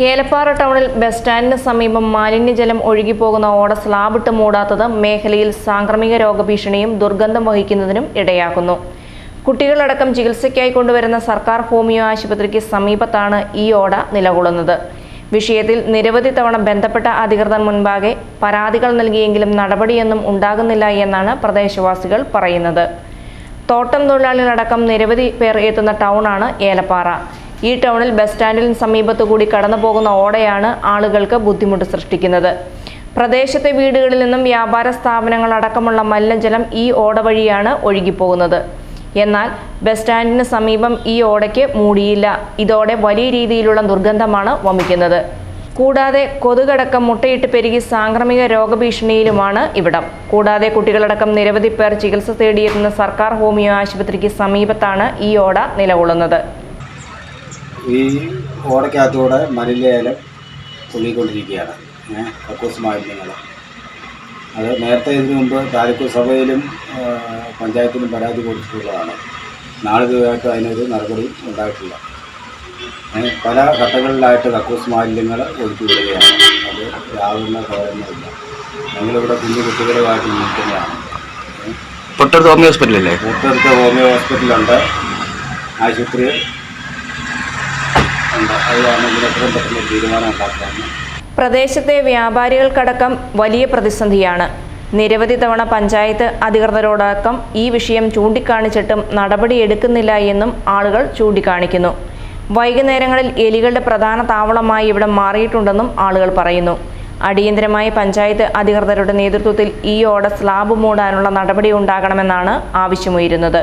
ഏലപ്പാറ ടൗണിൽ ബസ് സ്റ്റാൻഡിന് സമീപം മാലിന്യജലം ഒഴുകിപ്പോകുന്ന ഓട സ്ലാബിട്ട് മൂടാത്തത് മേഖലയിൽ സാംക്രമിക രോഗഭീഷണിയും ദുർഗന്ധം വഹിക്കുന്നതിനും ഇടയാക്കുന്നു. കുട്ടികളടക്കം ചികിത്സയ്ക്കായി കൊണ്ടുവരുന്ന സർക്കാർ ഹോമിയോ ആശുപത്രിക്ക് സമീപത്താണ് ഈ ഓട നിലകൊള്ളുന്നത്. വിഷയത്തിൽ നിരവധി തവണ ബന്ധപ്പെട്ട അധികൃതർ മുൻപാകെ പരാതികൾ നൽകിയെങ്കിലും നടപടിയൊന്നും ഉണ്ടാകുന്നില്ല എന്നാണ് പ്രദേശവാസികൾ പറയുന്നത്. തോട്ടം തൊഴിലാളികളടക്കം നിരവധി പേർ എത്തുന്ന ടൗണാണ് ഏലപ്പാറ. ഈ ടൗണിൽ ബസ് സ്റ്റാൻഡിന് സമീപത്തുകൂടി കടന്നു പോകുന്ന ഓടയാണ് ആളുകൾക്ക് ബുദ്ധിമുട്ട് സൃഷ്ടിക്കുന്നത്. പ്രദേശത്തെ വീടുകളിൽ നിന്നും വ്യാപാര സ്ഥാപനങ്ങളടക്കമുള്ള മലിനജലം ഈ ഓട വഴിയാണ് ഒഴുകിപ്പോകുന്നത്. എന്നാൽ ബസ് സ്റ്റാൻഡിന് സമീപം ഈ ഓടയ്ക്ക് മൂടിയില്ല. ഇതോടെ വലിയ രീതിയിലുള്ള ദുർഗന്ധമാണ് വമിക്കുന്നത്. കൂടാതെ കൊതുകടക്കം മുട്ടയിട്ട് പെരുകി സാംക്രമിക രോഗഭീഷണിയിലുമാണ് ഇവിടം. കൂടാതെ കുട്ടികളടക്കം നിരവധി പേർ ചികിത്സ തേടിയെത്തുന്ന സർക്കാർ ഹോമിയോ ആശുപത്രിക്ക് സമീപത്താണ് ഈ ഓട നിലകൊള്ളുന്നത്. ഈ ഓടയ്ക്കകത്തൂടെ മലിനജലം ഒഴുകിക്കൊണ്ടിരിക്കുകയാണ്. കക്കൂസ് മാലിന്യങ്ങൾ അത് നേരത്തെ ഇതിനു മുമ്പ് താലൂക്ക് സഭയിലും പഞ്ചായത്തിലും പരാതി കൊടുത്തിട്ടുള്ളതാണ്. നാളിതുവരെയായിട്ട് അതിനൊരു നടപടി ഉണ്ടായിട്ടില്ല. പല ഘട്ടങ്ങളിലായിട്ട് കക്കൂസ് മാലിന്യങ്ങൾ ഒഴുക്കി വിടുകയാണ്. അത് യാതൊരു കാര്യങ്ങളില്ല. ഞങ്ങളിവിടെ കുഞ്ഞു കുട്ടികളുമായിട്ട് നിൽക്കുന്നതാണ്. തൊട്ടടുത്ത ഹോമിയോ ഹോസ്പിറ്റലല്ലേ? തൊട്ടടുത്ത ഹോമിയോ ഹോസ്പിറ്റലുണ്ട്, ആശുപത്രി ഉണ്ട്. അത് കാരണം ഇതിനെത്രയും പെട്ടെന്ന് തീരുമാനം ഉണ്ടാക്കാമെന്ന്. പ്രദേശത്തെ വ്യാപാരികൾക്കടക്കം വലിയ പ്രതിസന്ധിയാണ്. നിരവധി തവണ പഞ്ചായത്ത് അധികൃതരോടക്കം ഈ വിഷയം ചൂണ്ടിക്കാണിച്ചിട്ടും നടപടിയെടുക്കുന്നില്ല എന്നും ആളുകൾ ചൂണ്ടിക്കാണിക്കുന്നു. വൈകുന്നേരങ്ങളിൽ എലികളുടെ പ്രധാന താവളമായി ഇവിടെ മാറിയിട്ടുണ്ടെന്നും ആളുകൾ പറയുന്നു. അടിയന്തരമായി പഞ്ചായത്ത് അധികൃതരുടെ നേതൃത്വത്തിൽ ഈ ഓട സ്ലാബ് മൂടാനുള്ള നടപടി ഉണ്ടാകണമെന്നാണ് ആവശ്യമുയരുന്നത്.